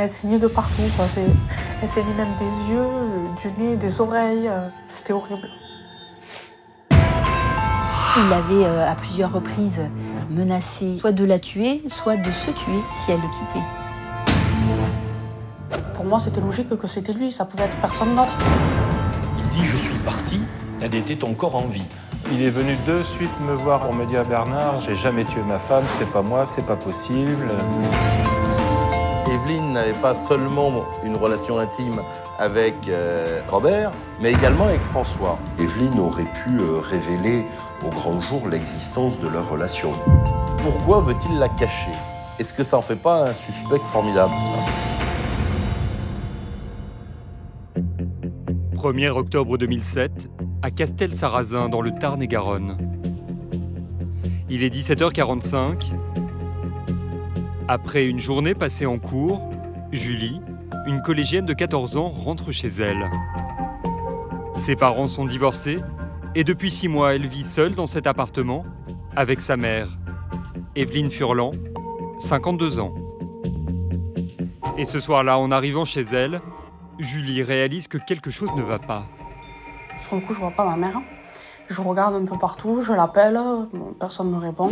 Elle saignait de partout, quoi. Elle saignait même des yeux, du nez, des oreilles. C'était horrible. Il avait à plusieurs reprises menacé soit de la tuer, soit de se tuer si elle le quittait. Pour moi, c'était logique que c'était lui, ça pouvait être personne d'autre. Il dit « je suis parti », elle était encore en vie. Il est venu de suite me voir pour me dire « Bernard, j'ai jamais tué ma femme, c'est pas moi, c'est pas possible ». Evelyne n'avait pas seulement une relation intime avec Robert, mais également avec François. Evelyne aurait pu révéler au grand jour l'existence de leur relation. Pourquoi veut-il la cacher? Est-ce que ça en fait pas un suspect formidable, ça? 1er octobre 2007, à Castel-Sarrazin, dans le Tarn-et-Garonne. Il est 17h45. Après une journée passée en cours, Julie, une collégienne de 14 ans, rentre chez elle. Ses parents sont divorcés et depuis 6 mois, elle vit seule dans cet appartement avec sa mère, Evelyne Furlan, 52 ans. Et ce soir-là, en arrivant chez elle, Julie réalise que quelque chose ne va pas. Sur le coup, je vois pas ma mère. Je regarde un peu partout, je l'appelle, personne ne me répond.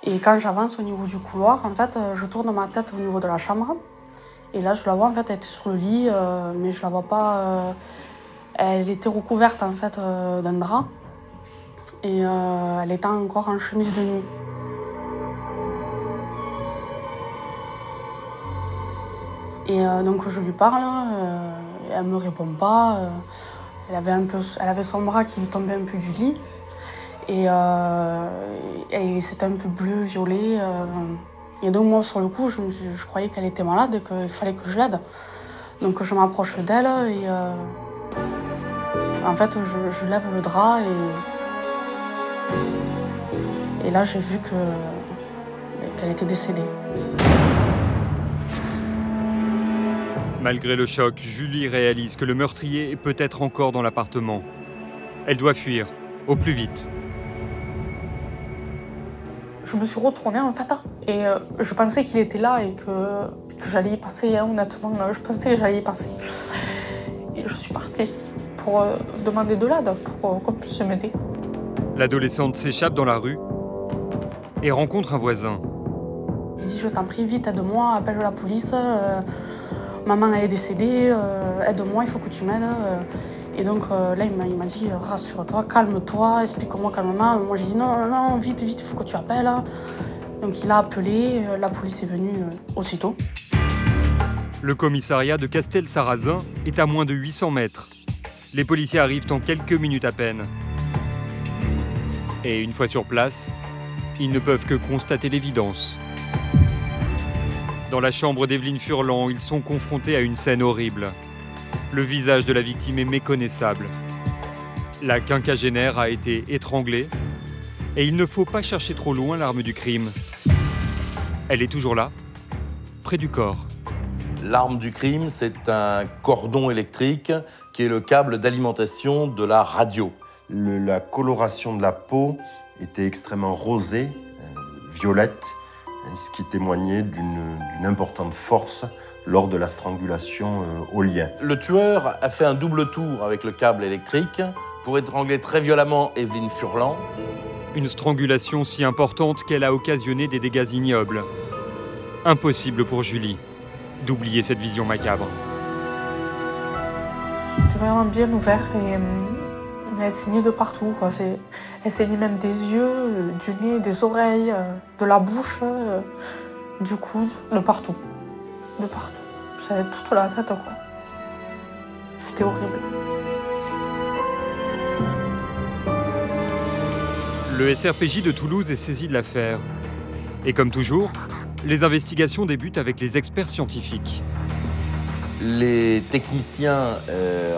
Et quand j'avance au niveau du couloir, en fait, je tourne ma tête au niveau de la chambre. Et là, je la vois, en fait, elle était sur le lit, mais je la vois pas. Elle était recouverte, en fait, d'un drap. Et elle était encore en chemise de nuit. Et donc, je lui parle, elle me répond pas. Elle avait son bras qui tombait un peu du lit. Et c'était un peu bleu, violet. Et donc moi, sur le coup, je croyais qu'elle était malade et qu'il fallait que je l'aide. Donc je m'approche d'elle et en fait, je lève le drap et là, j'ai vu qu'elle était décédée. Malgré le choc, Julie réalise que le meurtrier est peut-être encore dans l'appartement. Elle doit fuir, au plus vite. Je me suis retournée en fait et je pensais qu'il était là et que j'allais y passer, honnêtement, je pensais que j'allais y passer. Et je suis partie pour demander de l'aide, pour qu'on puisse m'aider. L'adolescente s'échappe dans la rue et rencontre un voisin. Il dit « je t'en prie, vite, aide-moi, appelle la police, maman elle est décédée, aide-moi, il faut que tu m'aides ». Et donc là, il m'a dit « rassure-toi, calme-toi, explique-moi calmement ». Moi, j'ai dit « non, vite, il faut que tu appelles ». Donc il a appelé, la police est venue aussitôt. Le commissariat de Castel-Sarrazin est à moins de 800 mètres. Les policiers arrivent en quelques minutes à peine. Et une fois sur place, ils ne peuvent que constater l'évidence. Dans la chambre d'Evelyne Furlan, ils sont confrontés à une scène horrible. Le visage de la victime est méconnaissable. La quinquagénaire a été étranglée et il ne faut pas chercher trop loin l'arme du crime. Elle est toujours là, près du corps. L'arme du crime, c'est un cordon électrique qui est le câble d'alimentation de la radio. La coloration de la peau était extrêmement rosée, violette, ce qui témoignait d'une importante force lors de la strangulation au lien. Le tueur a fait un double tour avec le câble électrique pour étrangler très violemment Evelyne Furlan. Une strangulation si importante qu'elle a occasionné des dégâts ignobles. Impossible pour Julie d'oublier cette vision macabre. C'était vraiment bien ouvert et elle saignait de partout, quoi. Elle saignait même des yeux, du nez, des oreilles, de la bouche, du cou, de partout. De partout. J'avais toute la tête, quoi. C'était horrible. Le SRPJ de Toulouse est saisi de l'affaire. Et comme toujours, les investigations débutent avec les experts scientifiques. Les techniciens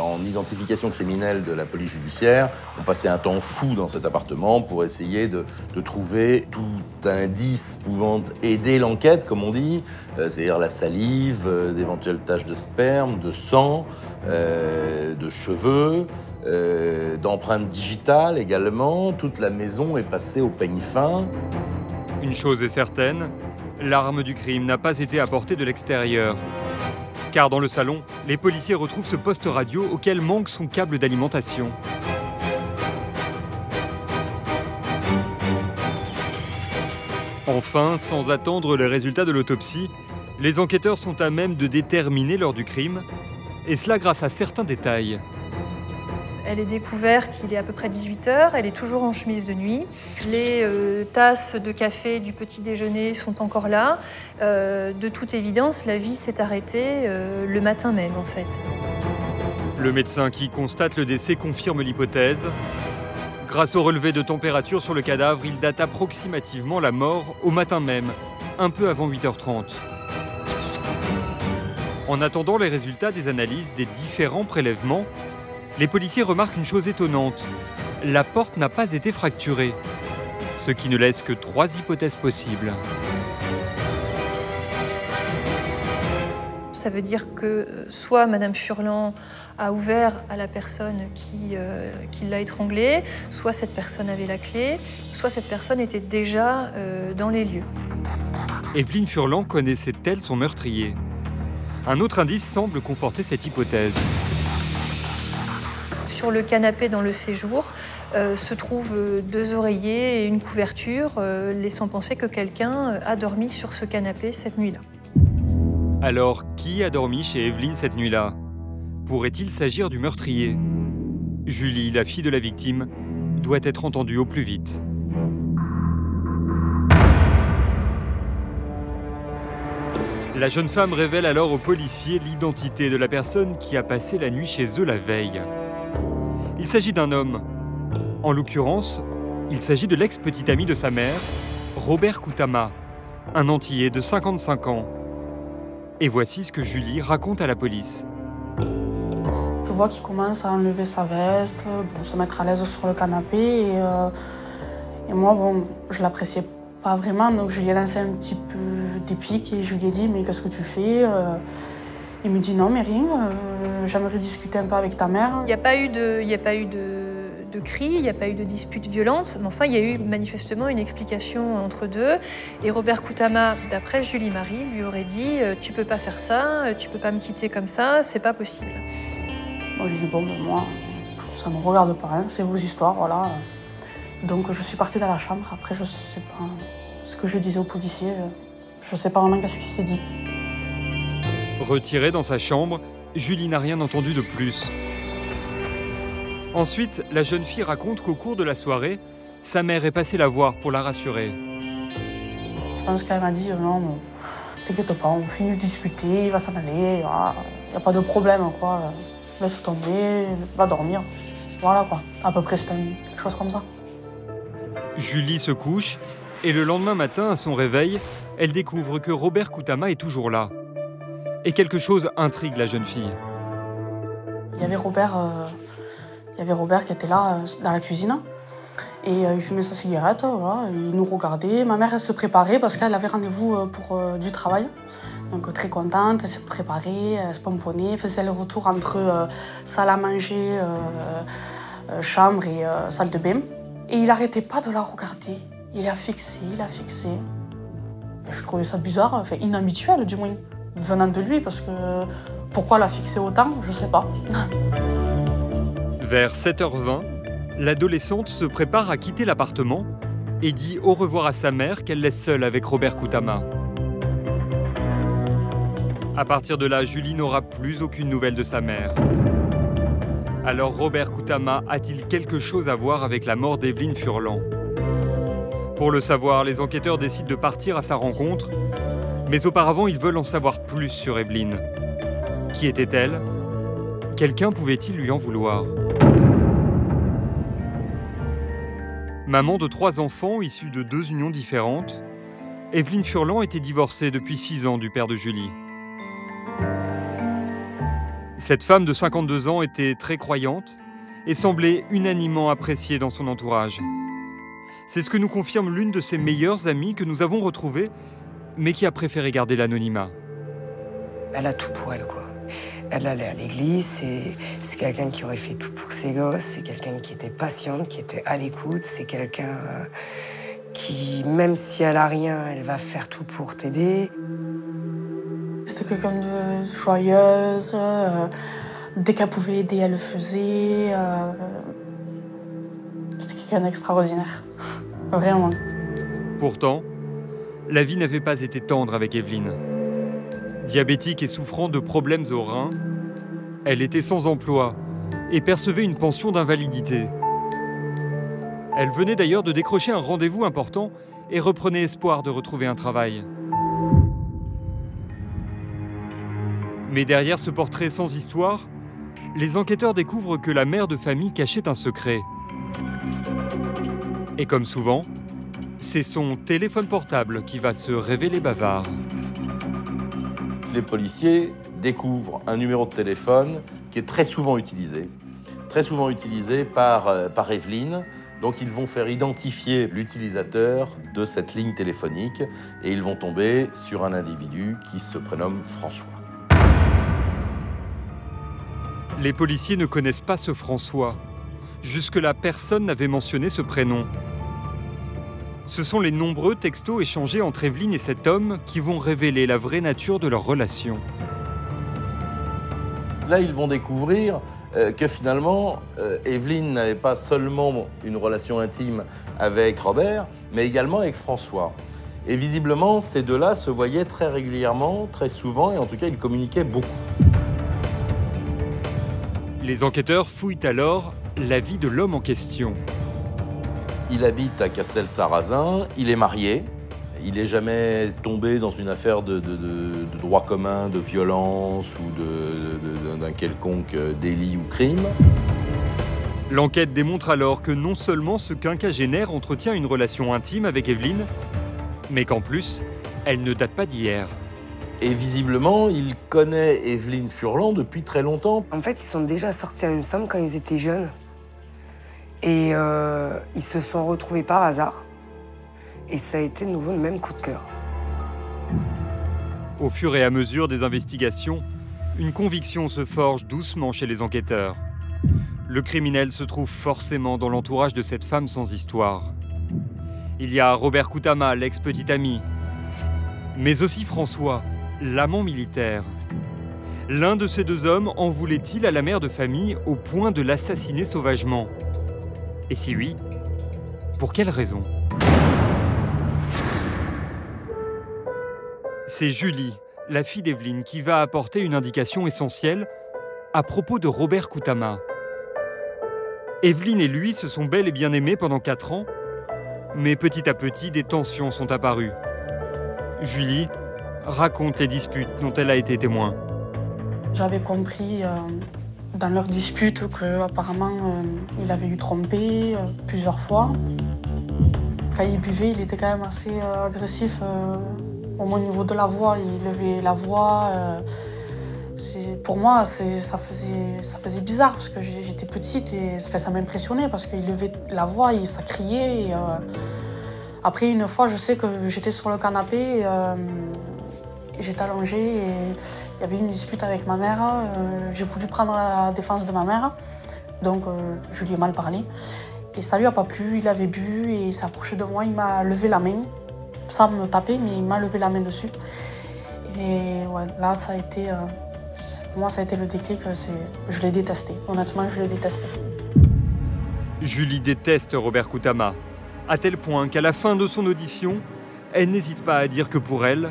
en identification criminelle de la police judiciaire ont passé un temps fou dans cet appartement pour essayer de trouver tout indice pouvant aider l'enquête, comme on dit, c'est-à-dire la salive, d'éventuelles taches de sperme, de sang, de cheveux, d'empreintes digitales également. Toute la maison est passée au peigne fin. Une chose est certaine, l'arme du crime n'a pas été apportée de l'extérieur. Car dans le salon, les policiers retrouvent ce poste radio auquel manque son câble d'alimentation. Enfin, sans attendre les résultats de l'autopsie, les enquêteurs sont à même de déterminer l'heure du crime, et cela grâce à certains détails. Elle est découverte, il est à peu près 18h, elle est toujours en chemise de nuit. Les tasses de café du petit déjeuner sont encore là. De toute évidence, la vie s'est arrêtée le matin même, en fait. Le médecin qui constate le décès confirme l'hypothèse. Grâce au relevé de température sur le cadavre, il date approximativement la mort au matin même, un peu avant 8h30. En attendant les résultats des analyses des différents prélèvements, les policiers remarquent une chose étonnante. La porte n'a pas été fracturée, ce qui ne laisse que 3 hypothèses possibles. Ça veut dire que soit Madame Furlan a ouvert à la personne qui l'a étranglée, soit cette personne avait la clé, soit cette personne était déjà dans les lieux. Evelyne Furlan connaissait-elle son meurtrier? Un autre indice semble conforter cette hypothèse. Sur le canapé dans le séjour se trouvent 2 oreillers et une couverture, laissant penser que quelqu'un a dormi sur ce canapé cette nuit-là. Alors, qui a dormi chez Evelyne cette nuit-là? Pourrait-il s'agir du meurtrier? Julie, la fille de la victime, doit être entendue au plus vite. La jeune femme révèle alors aux policiers l'identité de la personne qui a passé la nuit chez eux la veille. Il s'agit d'un homme. En l'occurrence, il s'agit de l'ex-petit ami de sa mère, Robert Koutama, un Antillais de 55 ans. Et voici ce que Julie raconte à la police. Je vois qu'il commence à enlever sa veste, se mettre à l'aise sur le canapé. Et moi, je l'appréciais pas vraiment, donc je lui ai lancé un petit peu des pics et je lui ai dit « mais qu'est-ce que tu fais ?» Il me dit « non, mais rien, j'aimerais discuter un peu avec ta mère. » Il n'y a pas eu de cris, il n'y a pas eu de dispute violente, mais enfin, il y a eu manifestement une explication entre deux. Et Robert Koutama, d'après Julie Marie, lui aurait dit « tu peux pas faire ça, tu peux pas me quitter comme ça, c'est pas possible. » Moi, j'ai dit « bon, moi, ça me regarde pas, hein, c'est vos histoires, voilà. » Donc je suis partie dans la chambre. Après, je sais pas ce que je disais aux policiers. Je sais pas vraiment qu'est-ce qui s'est dit. Retirée dans sa chambre, Julie n'a rien entendu de plus. Ensuite, la jeune fille raconte qu'au cours de la soirée, sa mère est passée la voir pour la rassurer. Je pense qu'elle m'a dit non, t'inquiète pas, on finit de discuter, il va s'en aller, il n'y a pas de problème, quoi. Laisse tomber, va dormir. Voilà, quoi. À peu près, c'était quelque chose comme ça. Julie se couche et le lendemain matin, à son réveil, elle découvre que Robert Koutama est toujours là. Et quelque chose intrigue la jeune fille. Il y avait Robert qui était là dans la cuisine et il fumait sa cigarette, voilà, il nous regardait. Ma mère, elle se préparait parce qu'elle avait rendez-vous pour du travail. Donc très contente, elle se préparait, elle se pomponnait, faisait le retour entre salle à manger, chambre et salle de bain. Et il n'arrêtait pas de la regarder. Il a fixé. Je trouvais ça bizarre, enfin inhabituel du moins, venant de lui, parce que pourquoi la fixer autant, je sais pas. Vers 7h20, l'adolescente se prépare à quitter l'appartement et dit au revoir à sa mère qu'elle laisse seule avec Robert Koutama. À partir de là, Julie n'aura plus aucune nouvelle de sa mère. Alors Robert Koutama a-t-il quelque chose à voir avec la mort d'Evelyne Furlan? Pour le savoir, les enquêteurs décident de partir à sa rencontre, mais auparavant ils veulent en savoir plus sur Evelyne. Qui était-elle? Quelqu'un pouvait-il lui en vouloir? Maman de 3 enfants issus de 2 unions différentes, Evelyne Furlan était divorcée depuis 6 ans du père de Julie. Cette femme de 52 ans était très croyante et semblait unanimement appréciée dans son entourage. C'est ce que nous confirme l'une de ses meilleures amies que nous avons retrouvée, mais qui a préféré garder l'anonymat. Elle a tout pour elle, quoi. Elle allait à l'église, c'est quelqu'un qui aurait fait tout pour ses gosses, c'est quelqu'un qui était patiente, qui était à l'écoute, c'est quelqu'un qui, même si elle a rien, elle va faire tout pour t'aider. C'était quelqu'un de joyeuse. Dès qu'elle pouvait aider, elle le faisait. C'était quelqu'un d'extraordinaire. Vraiment. Pourtant, la vie n'avait pas été tendre avec Evelyne. Diabétique et souffrant de problèmes aux reins, elle était sans emploi et percevait une pension d'invalidité. Elle venait d'ailleurs de décrocher un rendez-vous important et reprenait espoir de retrouver un travail. Mais derrière ce portrait sans histoire, les enquêteurs découvrent que la mère de famille cachait un secret. Et comme souvent, c'est son téléphone portable qui va se révéler bavard. Les policiers découvrent un numéro de téléphone qui est très souvent utilisé par Evelyne. Donc ils vont faire identifier l'utilisateur de cette ligne téléphonique et ils vont tomber sur un individu qui se prénomme François. Les policiers ne connaissent pas ce François. Jusque-là, personne n'avait mentionné ce prénom. Ce sont les nombreux textos échangés entre Evelyne et cet homme qui vont révéler la vraie nature de leur relation. Là, ils vont découvrir que finalement, Evelyne n'avait pas seulement une relation intime avec Robert, mais également avec François. Et visiblement, ces deux-là se voyaient très régulièrement, très souvent, et en tout cas, ils communiquaient beaucoup. Les enquêteurs fouillent alors la vie de l'homme en question. Il habite à Castel-Sarrazin, il est marié, il n'est jamais tombé dans une affaire de droit commun, de violence ou d'un quelconque délit ou crime. L'enquête démontre alors que non seulement ce quinquagénaire entretient une relation intime avec Evelyne, mais qu'en plus, elle ne date pas d'hier. Et visiblement, il connaît Evelyne Furlan depuis très longtemps. En fait, ils sont déjà sortis ensemble quand ils étaient jeunes. Et ils se sont retrouvés par hasard. Et ça a été de nouveau le même coup de cœur. Au fur et à mesure des investigations, une conviction se forge doucement chez les enquêteurs. Le criminel se trouve forcément dans l'entourage de cette femme sans histoire. Il y a Robert Koutama, l'ex-petit ami, mais aussi François, l'amant militaire. L'un de ces deux hommes en voulait-il à la mère de famille au point de l'assassiner sauvagement? Et si oui, pour quelle raison? C'est Julie, la fille d'Evelyne, qui va apporter une indication essentielle à propos de Robert Koutama. Evelyne et lui se sont bel et bien aimés pendant 4 ans, mais petit à petit, des tensions sont apparues. Julie raconte les disputes dont elle a été témoin. J'avais compris dans leur dispute qu'apparemment il avait eu trompé plusieurs fois. Quand il buvait, il était quand même assez agressif. Au niveau de la voix, il levait la voix. Pour moi, ça faisait bizarre parce que j'étais petite et ça m'impressionnait parce qu'il levait la voix, ça criait. Et, après, une fois, je sais que j'étais sur le canapé, j'étais allongée et il y avait une dispute avec ma mère. J'ai voulu prendre la défense de ma mère, donc je lui ai mal parlé. Et ça lui a pas plu, il avait bu et il s'est approché de moi, il m'a levé la main. Sans me taper, mais il m'a levé la main dessus. Et ouais, là, ça a été, pour moi, ça a été le déclic. Je l'ai détesté. Honnêtement, je l'ai détesté. Julie déteste Robert Koutama, à tel point qu'à la fin de son audition, elle n'hésite pas à dire que pour elle,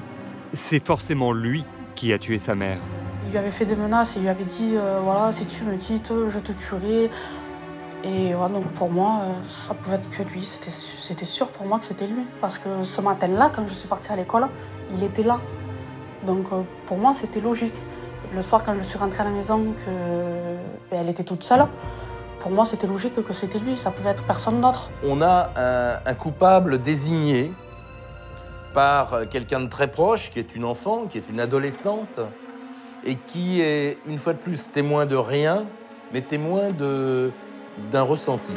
c'est forcément lui qui a tué sa mère. Il lui avait fait des menaces, il lui avait dit voilà, si tu me quittes, je te tuerai. Et voilà, donc pour moi, ça pouvait être que lui. C'était sûr pour moi que c'était lui. Parce que ce matin-là, quand je suis partie à l'école, il était là. Donc pour moi, c'était logique. Le soir, quand je suis rentrée à la maison, elle était toute seule, pour moi, c'était logique que c'était lui. Ça pouvait être personne d'autre. On a un coupable désigné par quelqu'un de très proche, qui est une enfant, qui est une adolescente, et qui est, une fois de plus, témoin de rien, mais témoin d'un ressenti.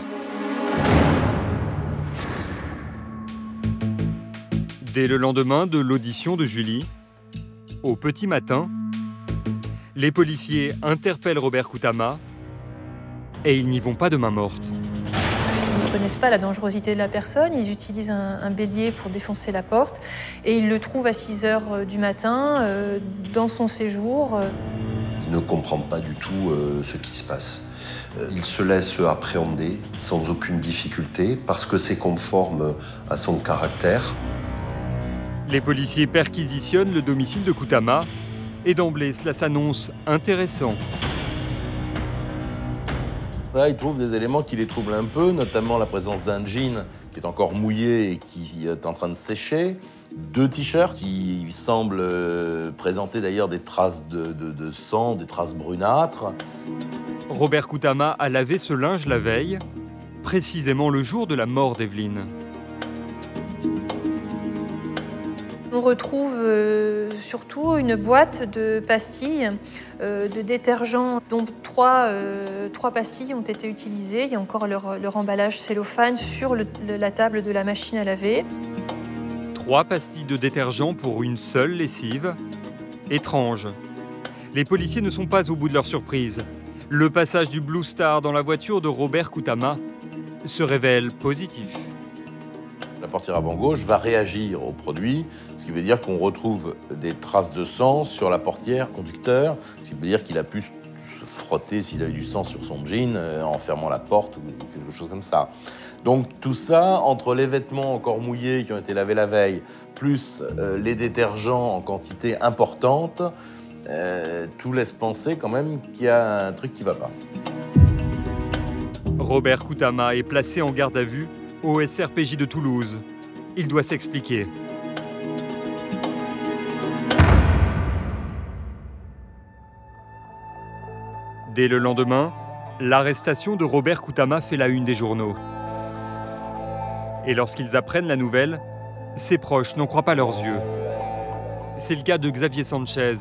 Dès le lendemain de l'audition de Julie, au petit matin, les policiers interpellent Robert Koutama et ils n'y vont pas de main morte. reconnaissent pas la dangerosité de la personne. Ils utilisent un bélier pour défoncer la porte et ils le trouvent à 6 h du matin dans son séjour. Il ne comprend pas du tout ce qui se passe. Il se laisse appréhender sans aucune difficulté parce que c'est conforme à son caractère. Les policiers perquisitionnent le domicile de Koutama et d'emblée, cela s'annonce intéressant. Là, ils trouvent des éléments qui les troublent un peu, notamment la présence d'un jean qui est encore mouillé et qui est en train de sécher, 2 t-shirts qui semblent présenter d'ailleurs des traces de sang, des traces brunâtres. Robert Koutama a lavé ce linge la veille, précisément le jour de la mort d'Evelyne. On retrouve surtout une boîte de pastilles de détergent dont 3 pastilles ont été utilisées. Il y a encore leur emballage cellophane sur la table de la machine à laver. 3 pastilles de détergent pour une seule lessive. Étrange. Les policiers ne sont pas au bout de leur surprise. Le passage du Blue Star dans la voiture de Robert Koutama se révèle positif. La portière avant gauche va réagir au produit, ce qui veut dire qu'on retrouve des traces de sang sur la portière conducteur, ce qui veut dire qu'il a pu se frotter s'il a eu du sang sur son jean en fermant la porte ou quelque chose comme ça. Donc tout ça, entre les vêtements encore mouillés qui ont été lavés la veille, plus les détergents en quantité importante, tout laisse penser quand même qu'il y a un truc qui ne va pas. Robert Koutama est placé en garde à vue au SRPJ de Toulouse. Il doit s'expliquer. Dès le lendemain, l'arrestation de Robert Koutama fait la une des journaux. Et lorsqu'ils apprennent la nouvelle, ses proches n'en croient pas leurs yeux. C'est le cas de Xavier Sanchez,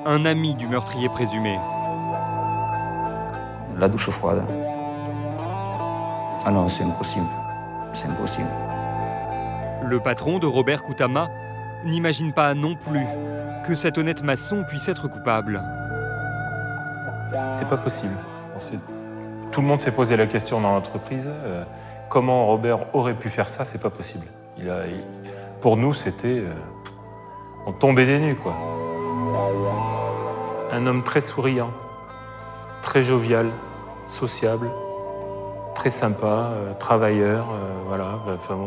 un ami du meurtrier présumé. La douche froide. Ah non, c'est impossible. C'est impossible. Le patron de Robert Koutama n'imagine pas non plus que cet honnête maçon puisse être coupable. C'est pas possible. Tout le monde s'est posé la question dans l'entreprise. Comment Robert aurait pu faire ça? C'est pas possible. Pour nous, c'était... on tombait des nues, quoi. Un homme très souriant, très jovial, sociable, très sympa, travailleur, voilà. Enfin,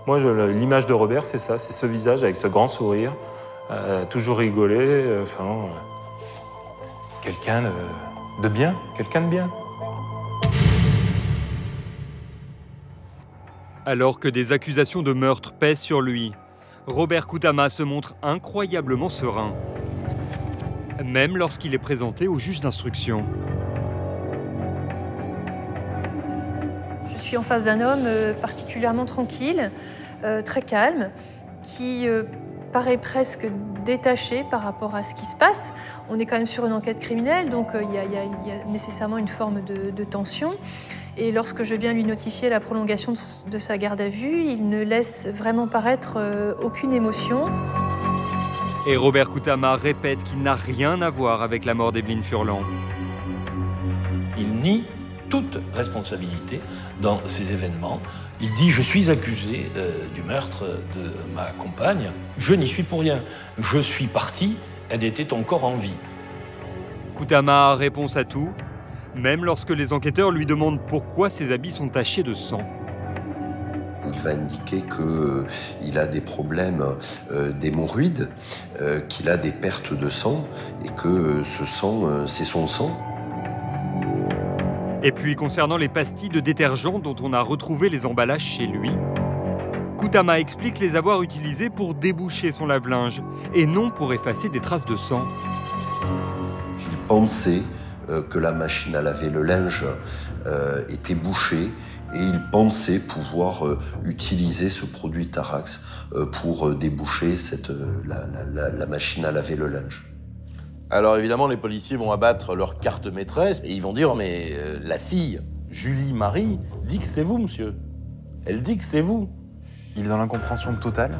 moi, l'image de Robert, c'est ça, c'est ce visage avec ce grand sourire, toujours rigoler, quelqu'un de bien, quelqu'un de bien. Alors que des accusations de meurtre pèsent sur lui, Robert Koutama se montre incroyablement serein, même lorsqu'il est présenté au juge d'instruction. Je suis en face d'un homme particulièrement tranquille, très calme, qui paraît presque détaché par rapport à ce qui se passe. On est quand même sur une enquête criminelle, donc il y a nécessairement une forme de tension. Et lorsque je viens lui notifier la prolongation de sa garde à vue, il ne laisse vraiment paraître aucune émotion. Et Robert Koutama répète qu'il n'a rien à voir avec la mort d'Evelyne Furlan. Il nie toute responsabilité dans ces événements. Il dit « Je suis accusé du meurtre de ma compagne. Je n'y suis pour rien. Je suis parti. Elle était encore en vie. » Koutama a réponse à tout, même lorsque les enquêteurs lui demandent pourquoi ses habits sont tachés de sang. Il va indiquer qu'il a des problèmes d'hémorroïdes, qu'il a des pertes de sang et que ce sang, c'est son sang. Et puis, concernant les pastilles de détergent dont on a retrouvé les emballages chez lui, Koutama explique les avoir utilisées pour déboucher son lave-linge et non pour effacer des traces de sang. Il pensait que la machine à laver le linge était bouchée et il pensait pouvoir utiliser ce produit Tarax pour déboucher la machine à laver le linge. Alors évidemment, les policiers vont abattre leur carte maîtresse et ils vont dire « Mais la fille, Julie Marie, dit que c'est vous, monsieur. Elle dit que c'est vous. » Il est dans l'incompréhension totale.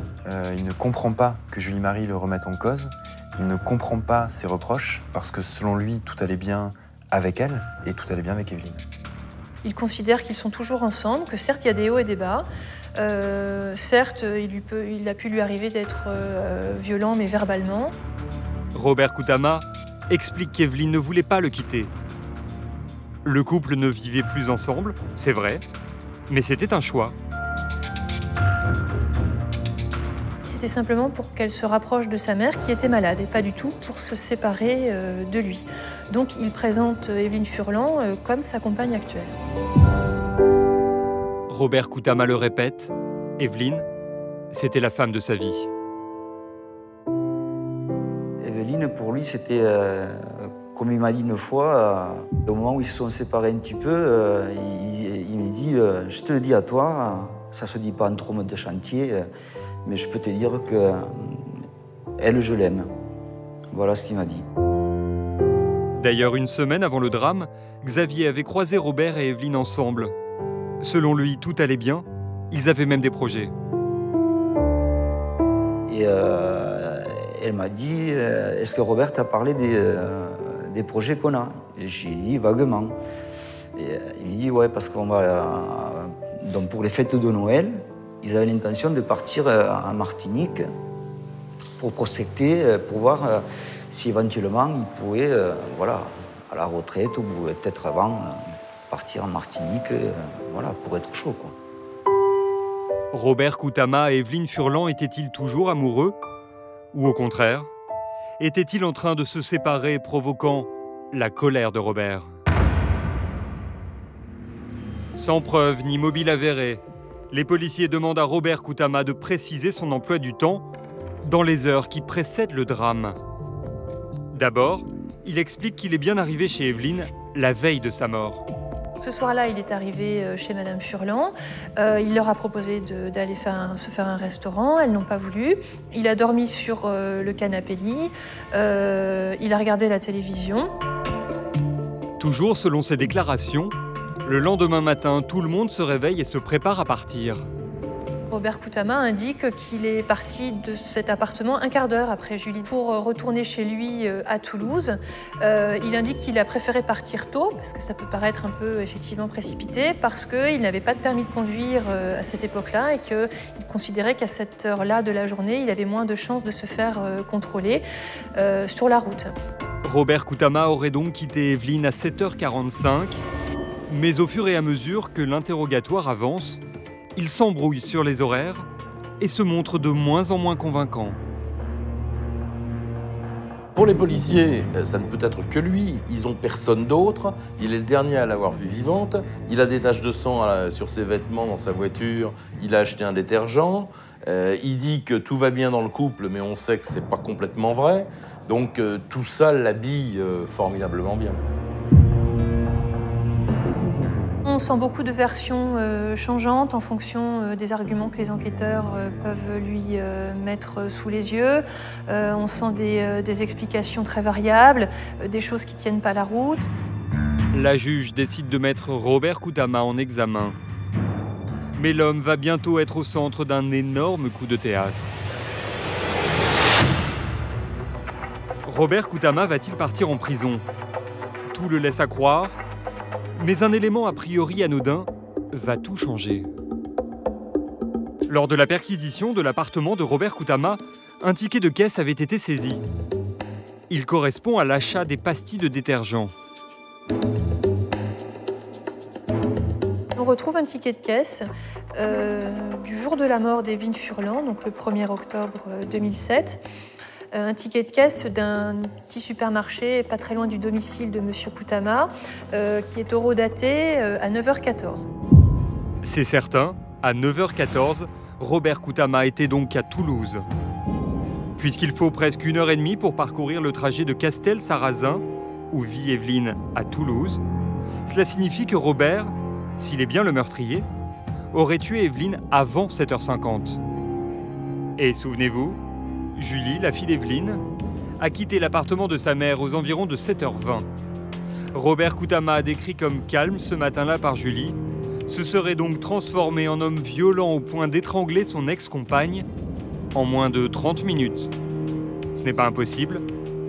Il ne comprend pas que Julie Marie le remette en cause. Il ne comprend pas ses reproches parce que selon lui, tout allait bien avec elle et tout allait bien avec Evelyne. Il considère qu'ils sont toujours ensemble, que certes il y a des hauts et des bas. Certes, il a pu lui arriver d'être violent, mais verbalement. Robert Koutama explique qu'Evelyne ne voulait pas le quitter. Le couple ne vivait plus ensemble, c'est vrai, mais c'était un choix. C'était simplement pour qu'elle se rapproche de sa mère qui était malade et pas du tout pour se séparer de lui. Donc il présente Evelyne Furlan comme sa compagne actuelle. Robert Koutama le répète, Evelyne, c'était la femme de sa vie. Evelyne, pour lui, c'était, comme il m'a dit une fois, au moment où ils se sont séparés un petit peu, il me dit « Je te le dis à toi, ça se dit pas entre hommes de chantier, mais je peux te dire que elle, je l'aime. » Voilà ce qu'il m'a dit. D'ailleurs, une semaine avant le drame, Xavier avait croisé Robert et Evelyne ensemble. Selon lui, tout allait bien, ils avaient même des projets. Et elle m'a dit, est-ce que Robert t'a parlé des projets qu'on a? Et j'ai dit vaguement. Et il m'a dit, ouais, parce qu'on va... donc pour les fêtes de Noël, ils avaient l'intention de partir en Martinique pour prospecter, pour voir si éventuellement ils pouvaient, voilà, à la retraite ou peut-être avant, partir en Martinique, voilà, pour être chaud, quoi. Robert Koutama et Evelyne Furlan étaient-ils toujours amoureux? Ou au contraire, étaient-ils en train de se séparer, provoquant la colère de Robert? Sans preuve ni mobile avéré, les policiers demandent à Robert Koutama de préciser son emploi du temps dans les heures qui précèdent le drame. D'abord, il explique qu'il est bien arrivé chez Evelyne la veille de sa mort. Ce soir-là, il est arrivé chez Madame Furlan. Il leur a proposé d'aller se faire un restaurant. Elles n'ont pas voulu. Il a dormi sur le canapé lit. Il a regardé la télévision. Toujours selon ses déclarations, le lendemain matin, tout le monde se réveille et se prépare à partir. Robert Koutama indique qu'il est parti de cet appartement un quart d'heure après Julie pour retourner chez lui à Toulouse. Il indique qu'il a préféré partir tôt, parce que ça peut paraître un peu effectivement précipité, parce qu'il n'avait pas de permis de conduire à cette époque-là et qu'il considérait qu'à cette heure-là de la journée, il avait moins de chances de se faire contrôler sur la route. Robert Koutama aurait donc quitté Evelyne à 7h45, mais au fur et à mesure que l'interrogatoire avance, il s'embrouille sur les horaires et se montre de moins en moins convaincant. Pour les policiers, ça ne peut être que lui. Ils n'ont personne d'autre. Il est le dernier à l'avoir vue vivante. Il a des taches de sang sur ses vêtements dans sa voiture. Il a acheté un détergent. Il dit que tout va bien dans le couple, mais on sait que ce n'est pas complètement vrai. Donc tout ça l'habille formidablement bien. On sent beaucoup de versions changeantes en fonction des arguments que les enquêteurs peuvent lui mettre sous les yeux. On sent des explications très variables, des choses qui ne tiennent pas la route. La juge décide de mettre Robert Koutama en examen. Mais l'homme va bientôt être au centre d'un énorme coup de théâtre. Robert Koutama va-t-il partir en prison? Tout le laisse à croire. Mais un élément a priori anodin va tout changer. Lors de la perquisition de l'appartement de Robert Koutama, un ticket de caisse avait été saisi. Il correspond à l'achat des pastilles de détergent. On retrouve un ticket de caisse du jour de la mort d'Evelyne Furlan, donc le 1er octobre 2007. Un ticket de caisse d'un petit supermarché pas très loin du domicile de M. Koutama, qui est horodaté à 9h14. C'est certain, à 9h14, Robert Koutama était donc à Toulouse. Puisqu'il faut presque 1h30 pour parcourir le trajet de Castel-Sarrazin, où vit Evelyne, à Toulouse, cela signifie que Robert, s'il est bien le meurtrier, aurait tué Evelyne avant 7h50. Et souvenez-vous, Julie, la fille d'Evelyne, a quitté l'appartement de sa mère aux environs de 7h20. Robert Koutama, décrit comme calme ce matin-là par Julie, se serait donc transformé en homme violent au point d'étrangler son ex-compagne en moins de 30 minutes. Ce n'est pas impossible,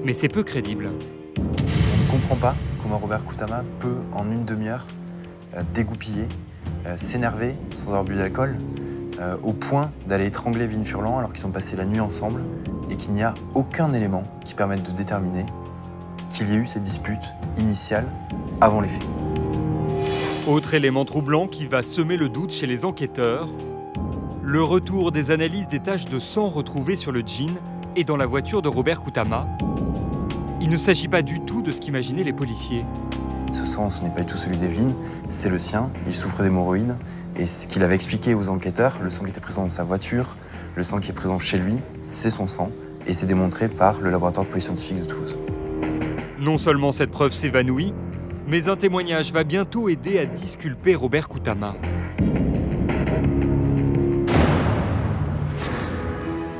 mais c'est peu crédible. On ne comprend pas comment Robert Koutama peut, en une demi-heure, dégoupiller, s'énerver sans avoir bu d'alcool, au point d'aller étrangler Evelyne Furlan alors qu'ils ont passé la nuit ensemble et qu'il n'y a aucun élément qui permette de déterminer qu'il y ait eu cette dispute initiale avant les faits. Autre élément troublant qui va semer le doute chez les enquêteurs, le retour des analyses des taches de sang retrouvées sur le jean et dans la voiture de Robert Koutama. Il ne s'agit pas du tout de ce qu'imaginaient les policiers. Ce sang, ce n'est pas du tout celui d'Evelyne, c'est le sien. Il souffre d'hémorroïdes. Et ce qu'il avait expliqué aux enquêteurs, le sang qui était présent dans sa voiture, le sang qui est présent chez lui, c'est son sang. Et c'est démontré par le laboratoire de police scientifique de Toulouse. Non seulement cette preuve s'évanouit, mais un témoignage va bientôt aider à disculper Robert Koutama.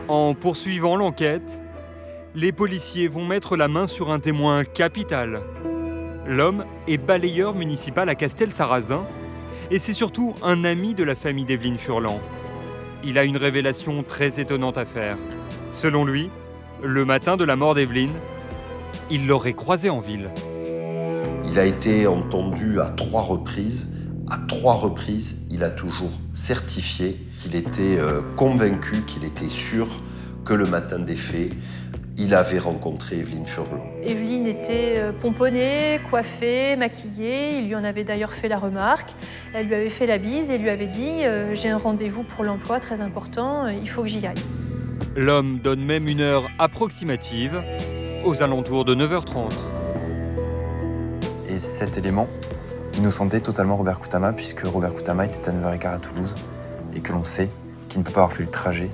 En poursuivant l'enquête, les policiers vont mettre la main sur un témoin capital. L'homme est balayeur municipal à Castel-Sarrazin et c'est surtout un ami de la famille d'Evelyne Furlan. Il a une révélation très étonnante à faire. Selon lui, le matin de la mort d'Evelyne, il l'aurait croisée en ville. Il a été entendu à 3 reprises. À 3 reprises, il a toujours certifié qu'il était convaincu, qu'il était sûr que le matin des faits, il avait rencontré Evelyne Furlan. Evelyne était pomponnée, coiffée, maquillée. Il lui en avait d'ailleurs fait la remarque. Elle lui avait fait la bise et lui avait dit « J'ai un rendez-vous pour l'emploi très important, il faut que j'y aille ». L'homme donne même une heure approximative, aux alentours de 9h30. Et cet élément innocentait totalement Robert Koutama, puisque Robert Koutama était à 9h15 à Toulouse, et que l'on sait qu'il ne peut pas avoir fait le trajet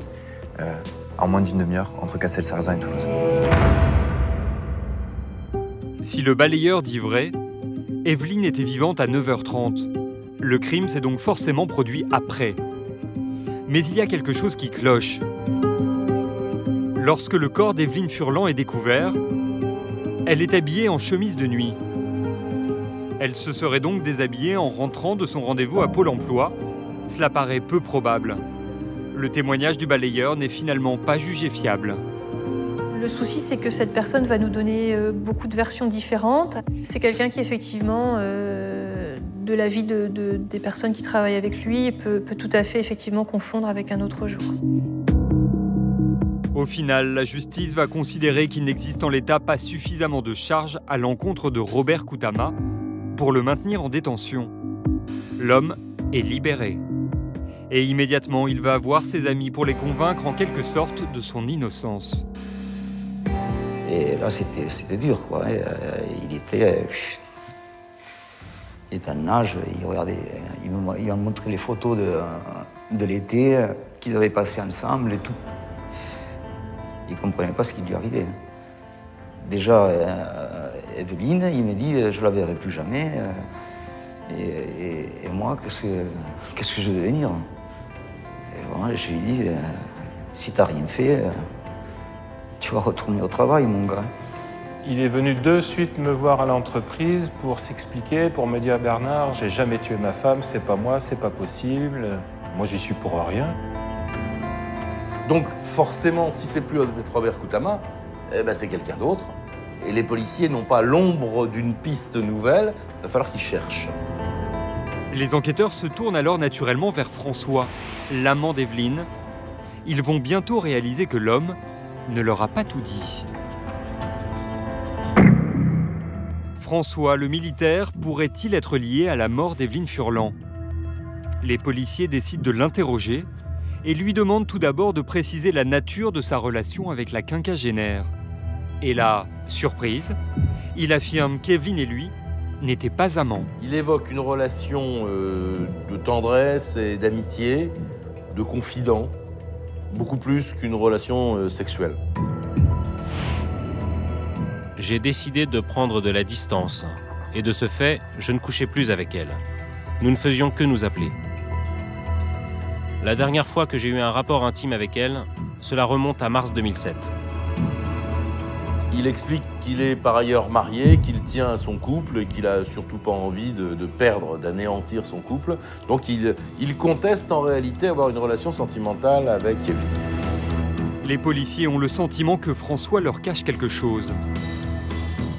en moins d'une demi-heure entre Castel-Sarrazin et Toulouse. Si le balayeur dit vrai, Evelyne était vivante à 9h30. Le crime s'est donc forcément produit après. Mais il y a quelque chose qui cloche. Lorsque le corps d'Evelyne Furlan est découvert, elle est habillée en chemise de nuit. Elle se serait donc déshabillée en rentrant de son rendez-vous à Pôle emploi. Cela paraît peu probable. Le témoignage du balayeur n'est finalement pas jugé fiable. Le souci, c'est que cette personne va nous donner beaucoup de versions différentes. C'est quelqu'un qui, effectivement, de la vie des personnes qui travaillent avec lui, peut tout à fait, effectivement, confondre avec un autre jour. Au final, la justice va considérer qu'il n'existe en l'état pas suffisamment de charges à l'encontre de Robert Koutama pour le maintenir en détention. L'homme est libéré. Et immédiatement, il va voir ses amis pour les convaincre en quelque sorte de son innocence. Et là, c'était dur, quoi. Il était en nage, il regardait, il m'a montré les photos de l'été qu'ils avaient passé ensemble et tout. Il ne comprenait pas ce qui lui arrivait. Déjà, Evelyne, il m'a dit je ne la verrai plus jamais. Et moi, qu'est-ce que je vais devenir? Et voilà, je lui ai dit si tu n'as rien fait, tu vas retourner au travail, mon gars. Il est venu de suite me voir à l'entreprise pour s'expliquer, pour me dire « Bernard, j'ai jamais tué ma femme, c'est pas moi, c'est pas possible. Moi, j'y suis pour rien. » Donc forcément, si c'est plus d'être Robert Koutama, c'est quelqu'un d'autre. Et les policiers n'ont pas l'ombre d'une piste nouvelle, il va falloir qu'ils cherchent. Les enquêteurs se tournent alors naturellement vers François, l'amant d'Evelyne. Ils vont bientôt réaliser que l'homme ne leur a pas tout dit. François, le militaire, pourrait-il être lié à la mort d'Evelyne Furlan? Les policiers décident de l'interroger et lui demandent tout d'abord de préciser la nature de sa relation avec la quinquagénaire. Et là, surprise, il affirme qu'Evelyne et lui n'étaient pas amants. Il évoque une relation de tendresse et d'amitié, de confident, beaucoup plus qu'une relation sexuelle. J'ai décidé de prendre de la distance, et de ce fait, je ne couchais plus avec elle. Nous ne faisions que nous appeler. La dernière fois que j'ai eu un rapport intime avec elle, cela remonte à mars 2007. Il explique qu'il est par ailleurs marié, qu'il tient à son couple et qu'il n'a surtout pas envie de perdre, d'anéantir son couple. Donc il conteste en réalité avoir une relation sentimentale avec Evelyne. Les policiers ont le sentiment que François leur cache quelque chose.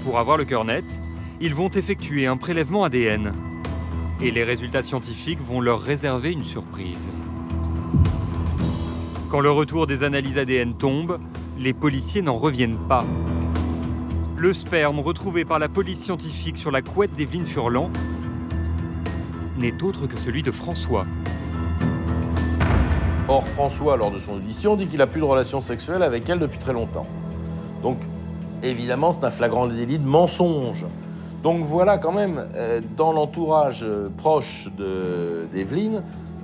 Pour avoir le cœur net, ils vont effectuer un prélèvement ADN. Et les résultats scientifiques vont leur réserver une surprise. Quand le retour des analyses ADN tombe, les policiers n'en reviennent pas. Le sperme retrouvé par la police scientifique sur la couette d'Evelyne Furlan n'est autre que celui de François. Or, François, lors de son audition, dit qu'il n'a plus de relation sexuelle avec elle depuis très longtemps. Donc, évidemment, c'est un flagrant délit de mensonge. Donc voilà quand même, dans l'entourage proche d'Evelyne,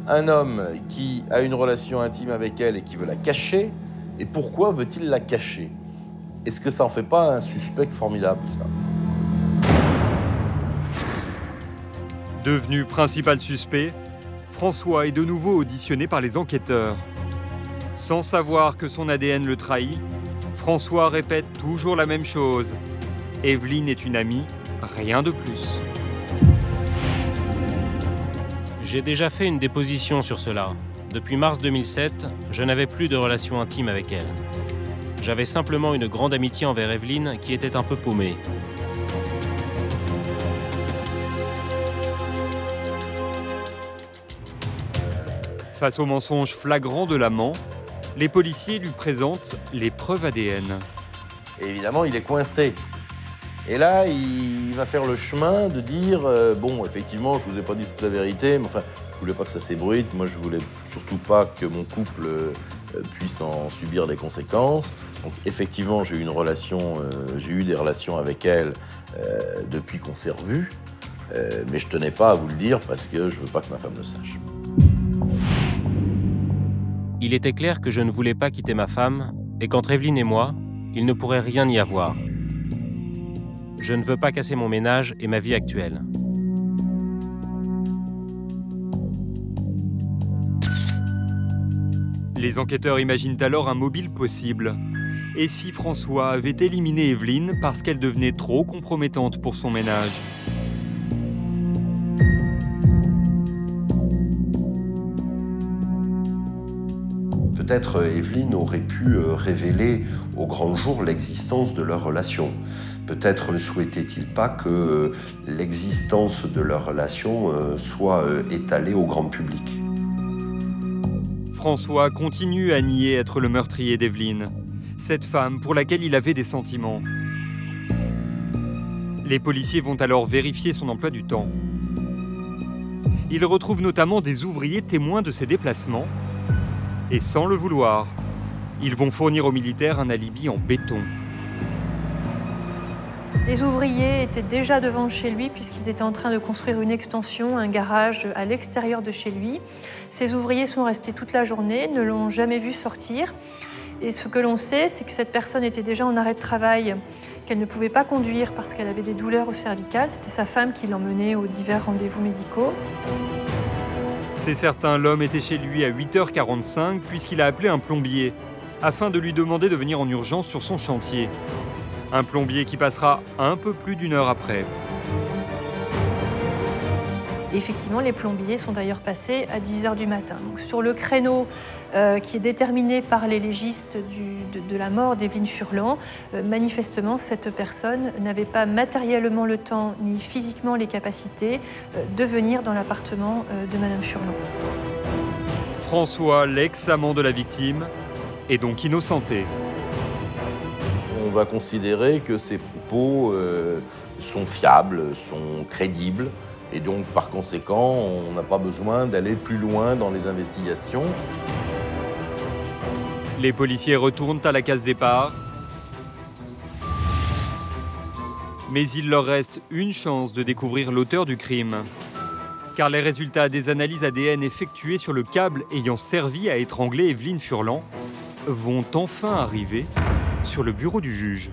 un homme qui a une relation intime avec elle et qui veut la cacher. Et pourquoi veut-il la cacher? Est-ce que ça en fait pas un suspect formidable, ça? Devenu principal suspect, François est de nouveau auditionné par les enquêteurs. Sans savoir que son ADN le trahit, François répète toujours la même chose. Evelyne est une amie, rien de plus. J'ai déjà fait une déposition sur cela. Depuis mars 2007, je n'avais plus de relation intime avec elle. J'avais simplement une grande amitié envers Evelyne qui était un peu paumée. Face au mensonge flagrant de l'amant, les policiers lui présentent les preuves ADN. Et évidemment, il est coincé. Et là, il va faire le chemin de dire bon, effectivement, je vous ai pas dit toute la vérité, mais enfin, je voulais pas que ça s'ébruite. Moi, je voulais surtout pas que mon couple puisse en subir les conséquences. Donc, effectivement, j'ai eu des relations avec elle depuis qu'on s'est revus, mais je tenais pas à vous le dire parce que je veux pas que ma femme le sache. Il était clair que je ne voulais pas quitter ma femme et qu'entre Evelyne et moi, il ne pourrait rien y avoir. Je ne veux pas casser mon ménage et ma vie actuelle. Les enquêteurs imaginent alors un mobile possible. Et si François avait éliminé Evelyne parce qu'elle devenait trop compromettante pour son ménage? Peut-être Evelyne aurait pu révéler au grand jour l'existence de leur relation. Peut-être ne souhaitait-il pas que l'existence de leur relation soit étalée au grand public. François continue à nier être le meurtrier d'Evelyne, cette femme pour laquelle il avait des sentiments. Les policiers vont alors vérifier son emploi du temps. Ils retrouvent notamment des ouvriers témoins de ses déplacements. Et sans le vouloir, ils vont fournir aux militaires un alibi en béton. Les ouvriers étaient déjà devant chez lui puisqu'ils étaient en train de construire une extension, un garage à l'extérieur de chez lui. Ces ouvriers sont restés toute la journée, ne l'ont jamais vu sortir. Et ce que l'on sait, c'est que cette personne était déjà en arrêt de travail, qu'elle ne pouvait pas conduire parce qu'elle avait des douleurs au cervical. C'était sa femme qui l'emmenait aux divers rendez-vous médicaux. C'est certain, l'homme était chez lui à 8h45 puisqu'il a appelé un plombier afin de lui demander de venir en urgence sur son chantier. Un plombier qui passera un peu plus d'une heure après. Effectivement, les plombiers sont d'ailleurs passés à 10h du matin. Donc, sur le créneau qui est déterminé par les légistes de la mort d'Evelyne Furlan, manifestement, cette personne n'avait pas matériellement le temps ni physiquement les capacités de venir dans l'appartement de Madame Furlan. François, l'ex-amant de la victime, est donc innocenté. On va considérer que ces propos sont fiables, sont crédibles, et donc par conséquent, on n'a pas besoin d'aller plus loin dans les investigations. Les policiers retournent à la case départ. Mais il leur reste une chance de découvrir l'auteur du crime. Car les résultats des analyses ADN effectuées sur le câble ayant servi à étrangler Evelyne Furlan vont enfin arriver sur le bureau du juge.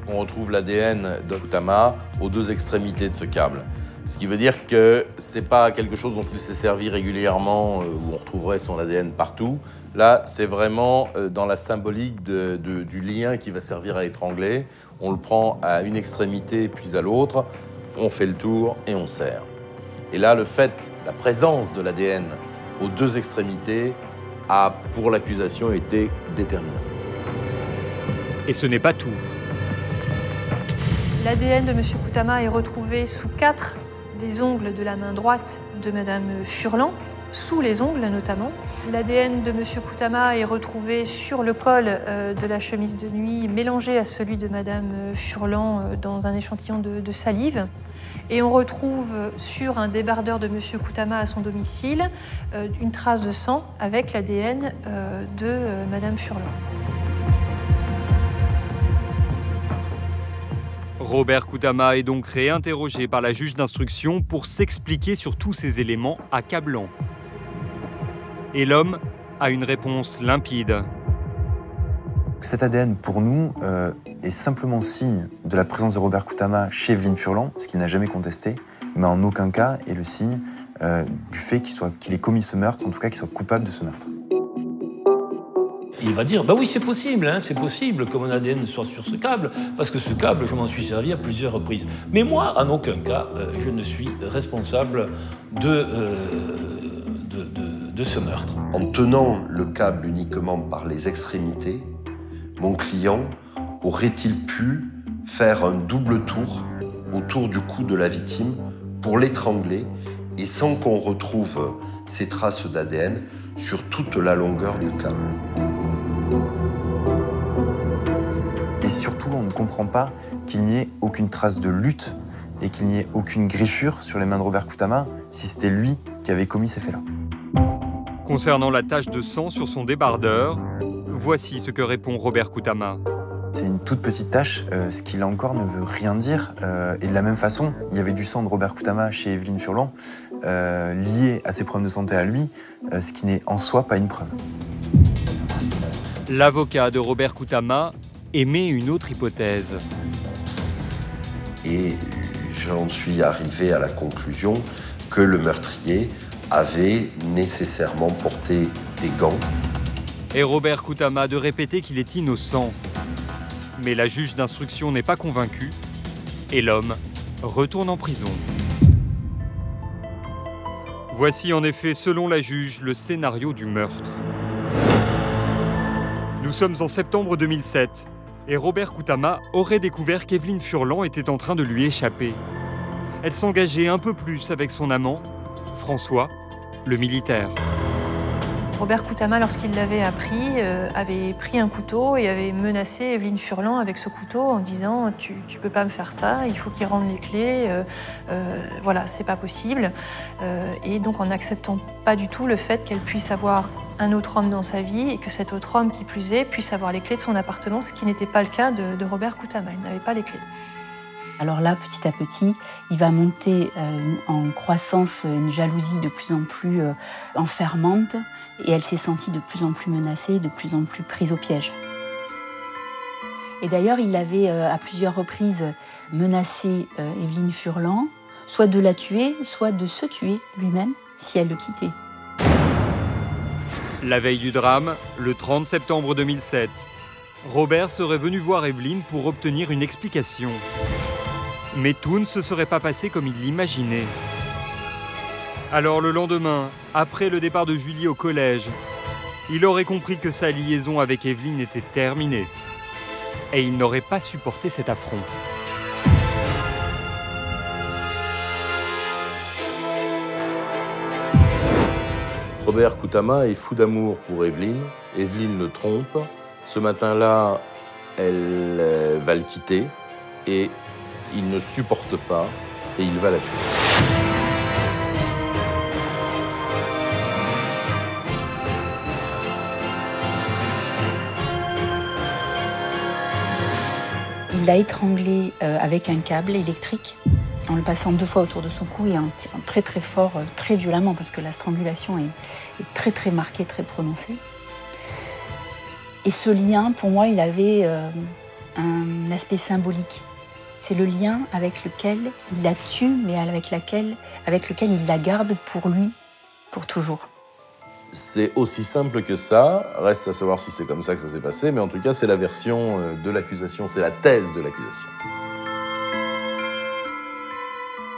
On retrouve l'ADN de Koutama aux deux extrémités de ce câble. Ce qui veut dire que ce n'est pas quelque chose dont il s'est servi régulièrement, où on retrouverait son ADN partout. Là, c'est vraiment dans la symbolique du lien qui va servir à étrangler. On le prend à une extrémité puis à l'autre, on fait le tour et on serre. Et là, la présence de l'ADN aux deux extrémités a, pour l'accusation, été déterminante. Et ce n'est pas tout. L'ADN de M. Koutama est retrouvé sous 4 des ongles de la main droite de Madame Furlan, sous les ongles notamment. L'ADN de M. Koutama est retrouvé sur le col de la chemise de nuit, mélangé à celui de Madame Furlan dans un échantillon de salive. Et on retrouve sur un débardeur de M. Koutama à son domicile une trace de sang avec l'ADN de Madame Furlan. Robert Koutama est donc réinterrogé par la juge d'instruction pour s'expliquer sur tous ces éléments accablants. Et l'homme a une réponse limpide. Cet ADN, pour nous, est simplement signe de la présence de Robert Koutama chez Evelyne Furlan, ce qu'il n'a jamais contesté, mais en aucun cas est le signe du fait qu'il ait commis ce meurtre, en tout cas qu'il soit coupable de ce meurtre. Il va dire, bah oui, c'est possible, hein, c'est possible que mon ADN soit sur ce câble, parce que ce câble, je m'en suis servi à plusieurs reprises. Mais moi, en aucun cas, je ne suis responsable de ce meurtre. En tenant le câble uniquement par les extrémités, mon client aurait-il pu faire un double tour autour du cou de la victime pour l'étrangler et sans qu'on retrouve ces traces d'ADN sur toute la longueur du câble? Et surtout, on ne comprend pas qu'il n'y ait aucune trace de lutte et qu'il n'y ait aucune griffure sur les mains de Robert Koutama si c'était lui qui avait commis ces faits-là. Concernant la tache de sang sur son débardeur, voici ce que répond Robert Koutama. C'est une toute petite tache, ce qui là encore ne veut rien dire. Et de la même façon, il y avait du sang de Robert Koutama chez Evelyne Furlan, lié à ses problèmes de santé à lui, ce qui n'est en soi pas une preuve. L'avocat de Robert Koutama émet une autre hypothèse. Et j'en suis arrivé à la conclusion que le meurtrier avait nécessairement porté des gants. Et Robert Koutama de répéter qu'il est innocent. Mais la juge d'instruction n'est pas convaincue et l'homme retourne en prison. Voici en effet, selon la juge, le scénario du meurtre. Nous sommes en septembre 2007 et Robert Koutama aurait découvert qu'Evelyne Furlan était en train de lui échapper. Elle s'engageait un peu plus avec son amant, François, le militaire. Robert Koutama, lorsqu'il l'avait appris, avait pris un couteau et avait menacé Evelyne Furlan avec ce couteau en disant « Tu peux pas me faire ça, il faut qu'il rende les clés, voilà, c'est pas possible ». Et donc en n'acceptant pas du tout le fait qu'elle puisse avoir un autre homme dans sa vie et que cet autre homme, qui plus est, puisse avoir les clés de son appartement, ce qui n'était pas le cas de Robert Koutama, il n'avait pas les clés. Alors là, petit à petit, il va monter en croissance une jalousie de plus en plus enfermante et elle s'est sentie de plus en plus menacée, de plus en plus prise au piège. Et d'ailleurs, il avait à plusieurs reprises menacé Evelyne Furlan, soit de la tuer, soit de se tuer lui-même si elle le quittait. La veille du drame, le 30 septembre 2007, Robert serait venu voir Evelyne pour obtenir une explication. Mais tout ne se serait pas passé comme il l'imaginait. Alors le lendemain, après le départ de Julie au collège, il aurait compris que sa liaison avec Evelyne était terminée. Et il n'aurait pas supporté cet affront. Robert Koutama est fou d'amour pour Evelyne. Evelyne le trompe. Ce matin-là, elle va le quitter et il ne supporte pas et il va la tuer. Il l'a étranglée avec un câble électrique en le passant 2 fois autour de son cou et en tirant très très fort, très violemment, parce que la strangulation est très très marquée, très prononcée. Et ce lien, pour moi, il avait un aspect symbolique. C'est le lien avec lequel il la tue, mais avec lequel il la garde pour lui, pour toujours. C'est aussi simple que ça, reste à savoir si c'est comme ça que ça s'est passé, mais en tout cas, c'est la version de l'accusation, c'est la thèse de l'accusation.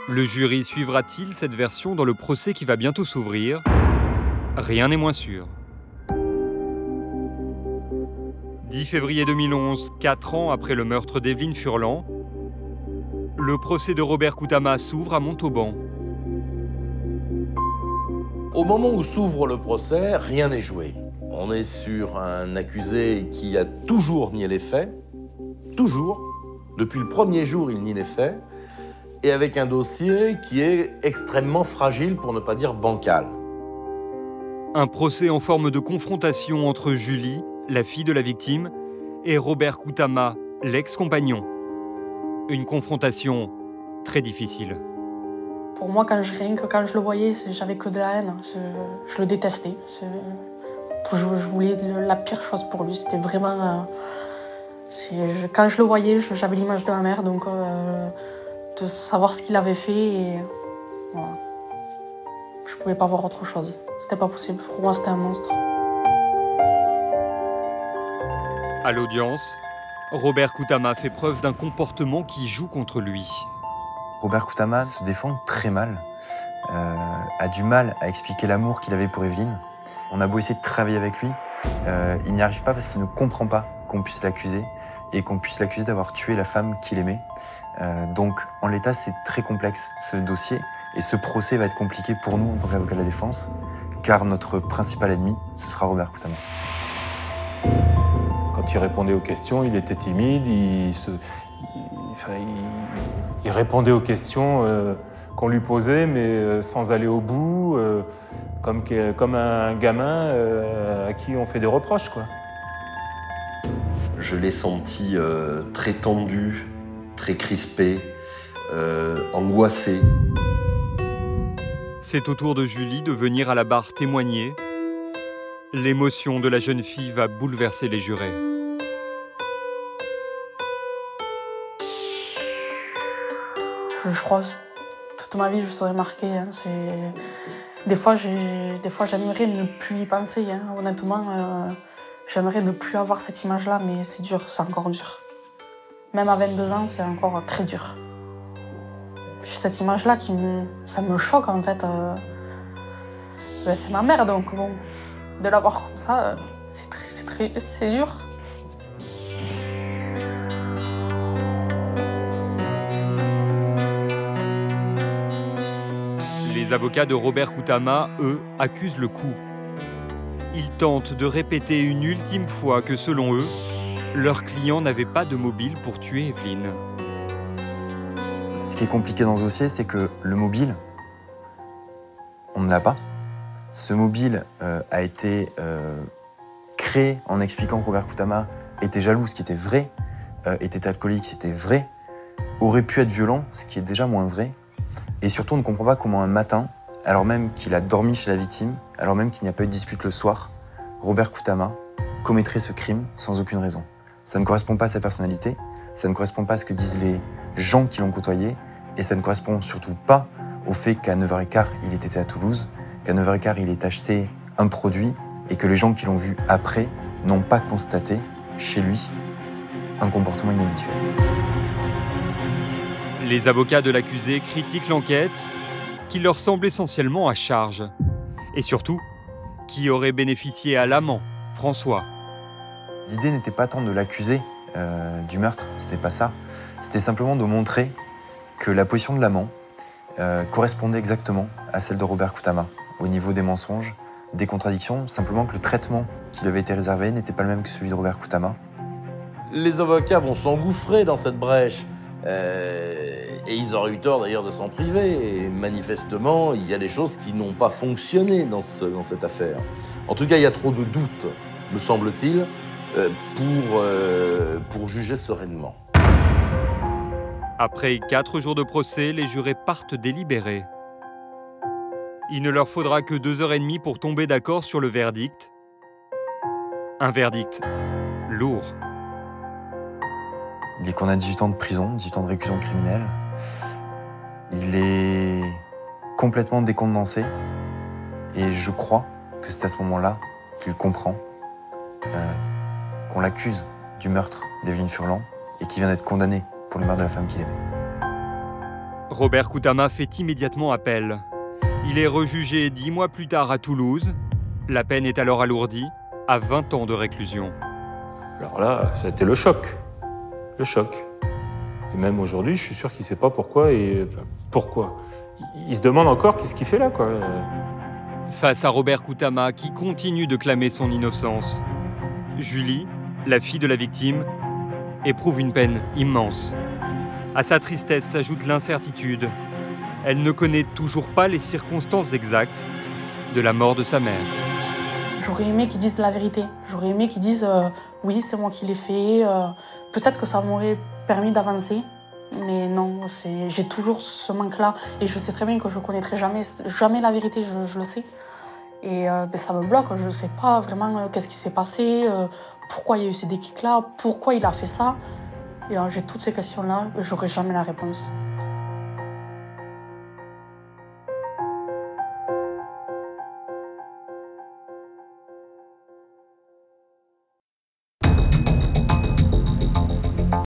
Le jury suivra-t-il cette version dans le procès qui va bientôt s'ouvrir? Rien n'est moins sûr. 10 février 2011, 4 ans après le meurtre d'Evelyne Furlan, le procès de Robert Koutama s'ouvre à Montauban. Au moment où s'ouvre le procès, rien n'est joué. On est sur un accusé qui a toujours nié les faits, toujours. Depuis le premier jour, il nie les faits, et avec un dossier qui est extrêmement fragile, pour ne pas dire bancal. Un procès en forme de confrontation entre Julie, la fille de la victime, et Robert Koutama, l'ex-compagnon. Une confrontation très difficile. Pour moi, quand je le voyais, j'avais que de la haine. Je le détestais. Je voulais la pire chose pour lui. C'était vraiment... quand je le voyais, j'avais l'image de ma mère, donc de savoir ce qu'il avait fait, et voilà. Je pouvais pas voir autre chose. C'était pas possible. Pour moi, c'était un monstre. À l'audience, Robert Koutama fait preuve d'un comportement qui joue contre lui. Robert Koutama se défend très mal, a du mal à expliquer l'amour qu'il avait pour Evelyne. On a beau essayer de travailler avec lui, il n'y arrive pas parce qu'il ne comprend pas qu'on puisse l'accuser et qu'on puisse l'accuser d'avoir tué la femme qu'il aimait. Donc en l'état, c'est très complexe ce dossier, et ce procès va être compliqué pour nous en tant qu'avocat de la défense, car notre principal ennemi, ce sera Robert Koutama. Quand il répondait aux questions, il était timide, il répondait aux questions qu'on lui posait, mais sans aller au bout, comme un gamin à qui on fait des reproches, quoi. Je l'ai senti très tendu, très crispé, angoissé. C'est au tour de Julie de venir à la barre témoigner. L'émotion de la jeune fille va bouleverser les jurés. Je crois, toute ma vie, je serai marquée. Hein. Des fois, j'aimerais ne plus y penser. Hein. Honnêtement, j'aimerais ne plus avoir cette image-là, mais c'est dur, c'est encore dur. Même à 22 ans, c'est encore très dur. Puis cette image-là, ça me choque, en fait. C'est ma mère, donc bon, de la voir comme ça, c'est dur. Les avocats de Robert Koutama, eux, accusent le coup. Ils tentent de répéter une ultime fois que, selon eux, leur client n'avait pas de mobile pour tuer Evelyne. Ce qui est compliqué dans ce dossier, c'est que le mobile, on ne l'a pas. Ce mobile a été créé en expliquant que Robert Koutama était jaloux, ce qui était vrai, était alcoolique, c'était vrai, aurait pu être violent, ce qui est déjà moins vrai. Et surtout, on ne comprend pas comment un matin, alors même qu'il a dormi chez la victime, alors même qu'il n'y a pas eu de dispute le soir, Robert Koutama commettrait ce crime sans aucune raison. Ça ne correspond pas à sa personnalité, ça ne correspond pas à ce que disent les gens qui l'ont côtoyé, et ça ne correspond surtout pas au fait qu'à 9h15, il était à Toulouse, qu'à 9h15, il ait acheté un produit, et que les gens qui l'ont vu après n'ont pas constaté chez lui un comportement inhabituel. Les avocats de l'accusé critiquent l'enquête, qui leur semble essentiellement à charge. Et surtout, qui aurait bénéficié à l'amant, François. L'idée n'était pas tant de l'accuser du meurtre, c'était pas ça. C'était simplement de montrer que la position de l'amant correspondait exactement à celle de Robert Koutama, au niveau des mensonges, des contradictions, simplement que le traitement qui lui avait été réservé n'était pas le même que celui de Robert Koutama. Les avocats vont s'engouffrer dans cette brèche. Et ils auraient eu tort d'ailleurs de s'en priver. Et manifestement, il y a des choses qui n'ont pas fonctionné dans cette affaire. En tout cas, il y a trop de doutes, me semble-t-il, pour juger sereinement. Après 4 jours de procès, les jurés partent délibérer. Il ne leur faudra que 2h30 pour tomber d'accord sur le verdict. Un verdict lourd. Il est condamné à 18 ans de prison, 18 ans de réclusion criminelle. Il est complètement décontenancé. Et je crois que c'est à ce moment-là qu'il comprend qu'on l'accuse du meurtre d'Evelyne Furlan et qu'il vient d'être condamné pour le meurtre de la femme qu'il aimait. Robert Koutama fait immédiatement appel. Il est rejugé 10 mois plus tard à Toulouse. La peine est alors alourdie à 20 ans de réclusion. Alors là, ça a été le choc. Le choc. Et même aujourd'hui, je suis sûr qu'il ne sait pas pourquoi. Pourquoi. Il se demande encore qu'est-ce qu'il fait là, quoi. Face à Robert Koutama qui continue de clamer son innocence, Julie, la fille de la victime, éprouve une peine immense. À sa tristesse s'ajoute l'incertitude. Elle ne connaît toujours pas les circonstances exactes de la mort de sa mère. J'aurais aimé qu'ils disent la vérité. J'aurais aimé qu'ils disent oui, c'est moi qui l'ai fait. Peut-être que ça m'aurait permis d'avancer. Mais non, j'ai toujours ce manque-là. Et je sais très bien que je ne connaîtrai jamais la vérité, je le sais. Et ça me bloque. Je ne sais pas vraiment qu'est-ce qui s'est passé, pourquoi il y a eu ces déclics-là, pourquoi il a fait ça. Et j'ai toutes ces questions-là, j'aurai jamais la réponse.